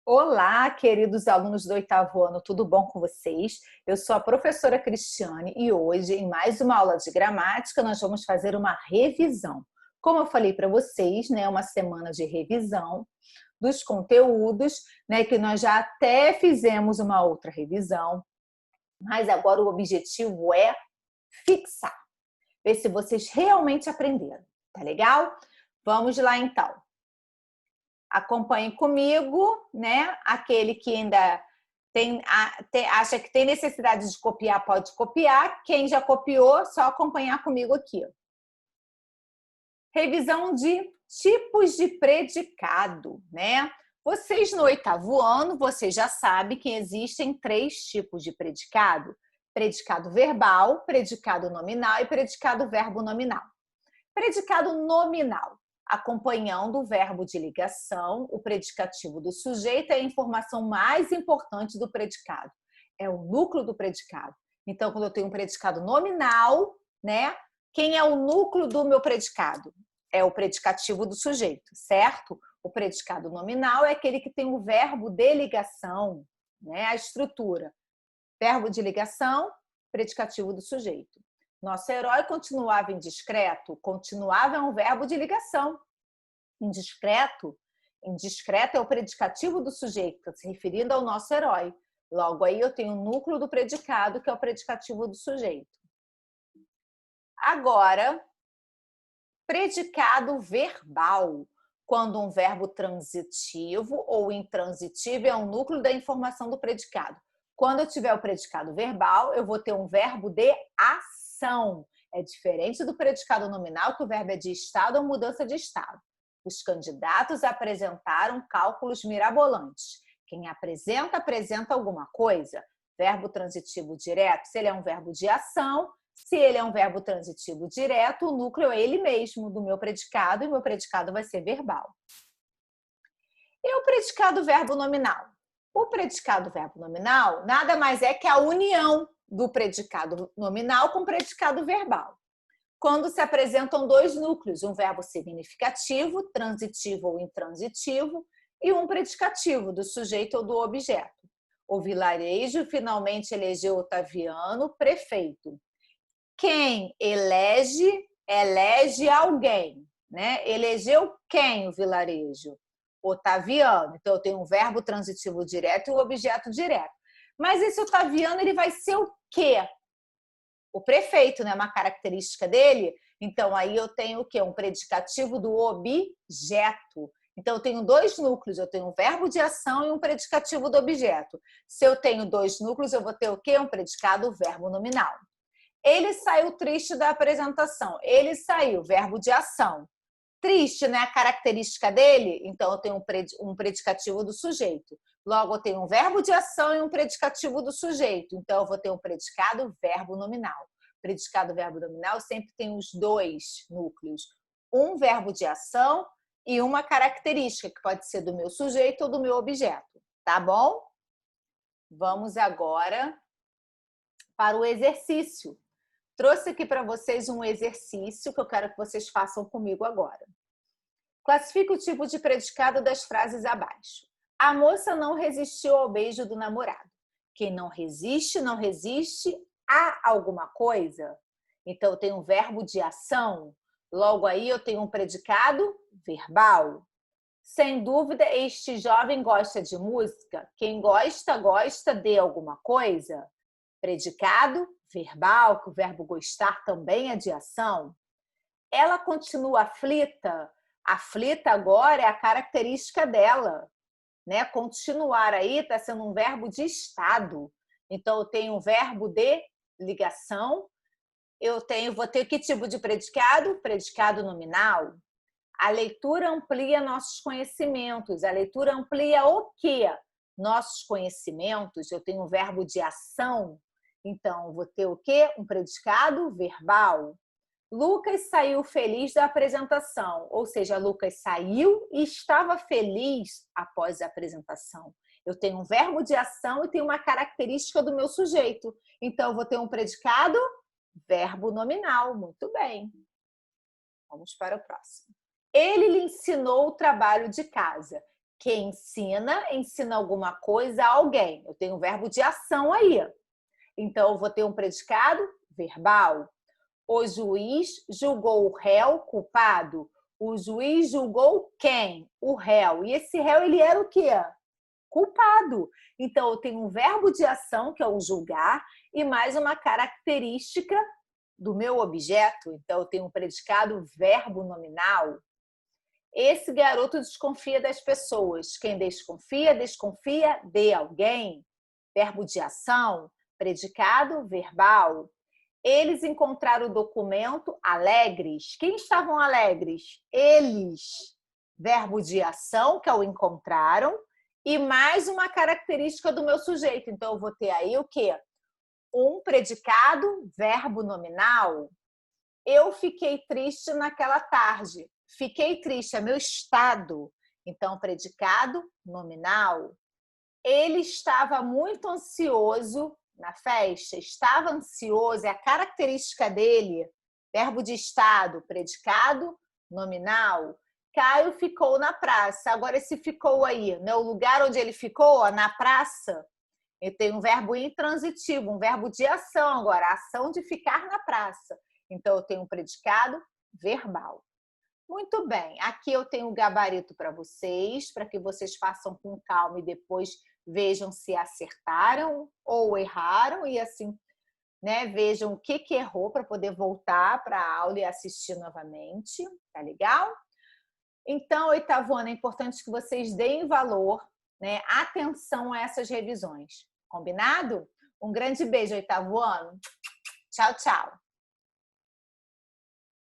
Olá, queridos alunos do oitavo ano, tudo bom com vocês? Eu sou a professora Cristiane e hoje, em mais uma aula de gramática, nós vamos fazer uma revisão. Como eu falei para vocês, né, uma semana de revisão dos conteúdos, né, que nós já até fizemos uma outra revisão, mas agora o objetivo é fixar, ver se vocês realmente aprenderam, tá legal? Vamos lá então. Acompanhe comigo, né? Aquele que ainda acha que tem necessidade de copiar, pode copiar. Quem já copiou, só acompanhar comigo aqui. Revisão de tipos de predicado, né? Vocês no oitavo ano, vocês já sabem que existem 3 tipos de predicado: predicado verbal, predicado nominal e predicado verbo nominal. Predicado nominal: acompanhando o verbo de ligação, o predicativo do sujeito é a informação mais importante do predicado. É o núcleo do predicado. Então, quando eu tenho um predicado nominal, né? Quem é o núcleo do meu predicado? É o predicativo do sujeito, certo? O predicado nominal é aquele que tem o verbo de ligação, né? A estrutura. Verbo de ligação, predicativo do sujeito. Nosso herói continuava indiscreto. Continuava é um verbo de ligação. Indiscreto é o predicativo do sujeito, se referindo ao nosso herói. Logo aí eu tenho o núcleo do predicado, que é o predicativo do sujeito. Agora, predicado verbal. Quando um verbo transitivo ou intransitivo é o núcleo da informação do predicado. Quando eu tiver o predicado verbal, eu vou ter um verbo de ação. É diferente do predicado nominal, que o verbo é de estado ou mudança de estado. Os candidatos apresentaram cálculos mirabolantes. Quem apresenta alguma coisa. Verbo transitivo direto, se ele é um verbo de ação. Se ele é um verbo transitivo direto, o núcleo é ele mesmo, do meu predicado, e meu predicado vai ser verbal. E o predicado verbo nominal? O predicado verbo nominal nada mais é que a união do predicado nominal com o predicado verbal. Quando se apresentam 2 núcleos, um verbo significativo, transitivo ou intransitivo, e um predicativo do sujeito ou do objeto. O vilarejo finalmente elegeu Otaviano prefeito. Quem elege alguém, né? Elegeu quem o vilarejo? Otaviano. Então eu tenho um verbo transitivo direto e um objeto direto. Mas esse Otaviano, ele vai ser o quê? O prefeito, né? Uma característica dele. Então aí eu tenho o quê? Um predicativo do objeto. Então eu tenho 2 núcleos, eu tenho um verbo de ação e um predicativo do objeto. Se eu tenho 2 núcleos, eu vou ter o quê? Um predicado verbo nominal. Ele saiu triste da apresentação. Ele saiu, verbo de ação. Triste, né? A característica dele, então eu tenho um predicativo do sujeito. Logo, eu tenho um verbo de ação e um predicativo do sujeito. Então, eu vou ter um predicado verbo nominal. Predicado verbo nominal sempre tem os 2 núcleos. Um verbo de ação e uma característica, que pode ser do meu sujeito ou do meu objeto. Tá bom? Vamos agora para o exercício. Trouxe aqui para vocês um exercício que eu quero que vocês façam comigo agora. Classifique o tipo de predicado das frases abaixo. A moça não resistiu ao beijo do namorado. Quem não resiste a alguma coisa. Então, eu tenho um verbo de ação. Logo aí, eu tenho um predicado verbal. Sem dúvida, este jovem gosta de música. Quem gosta, gosta de alguma coisa. Predicado verbal, que o verbo gostar também é de ação. Ela continua aflita. Aflita agora é a característica dela, né? Continuar aí está sendo um verbo de estado. Então, eu tenho um verbo de ligação. Vou ter que tipo de predicado? Predicado nominal. A leitura amplia nossos conhecimentos. A leitura amplia o quê? Nossos conhecimentos. Eu tenho um verbo de ação. Então, vou ter o quê? Um predicado verbal. Lucas saiu feliz da apresentação, ou seja, Lucas saiu e estava feliz após a apresentação. Eu tenho um verbo de ação e tenho uma característica do meu sujeito. Então, eu vou ter um predicado verbo nominal. Muito bem. Vamos para o próximo. Ele lhe ensinou o trabalho de casa. que ensina, ensina alguma coisa a alguém. Eu tenho um verbo de ação aí. Então, eu vou ter um predicado verbal. O juiz julgou o réu culpado. O juiz julgou quem? O réu. E esse réu, ele era o quê? Culpado. Então, eu tenho um verbo de ação, que é o julgar, e mais uma característica do meu objeto. Então, eu tenho um predicado verbo nominal. Esse garoto desconfia das pessoas. Quem desconfia, desconfia de alguém. Verbo de ação, predicado verbal. Eles encontraram o documento alegres. Quem estavam alegres? Eles. Verbo de ação, que é o encontraram, e mais uma característica do meu sujeito. Então, eu vou ter aí o quê? Um predicado, verbo nominal. Eu fiquei triste naquela tarde. Fiquei triste, é meu estado. Então, predicado nominal. Ele estava muito ansioso na festa. Estava ansioso, é a característica dele. Verbo de estado, predicado nominal. Caio ficou na praça. Agora, esse ficou aí, né? O lugar onde ele ficou, na praça, ele tem um verbo intransitivo, um verbo de ação agora, a ação de ficar na praça. Então, eu tenho um predicado verbal. Muito bem, aqui eu tenho o gabarito para vocês, para que vocês façam com calma e depois vejam se acertaram ou erraram e assim, né, vejam o que errou para poder voltar para a aula e assistir novamente, tá legal? Então, oitavo ano, é importante que vocês deem valor, né, atenção a essas revisões, combinado? Um grande beijo, oitavo ano. Tchau, tchau.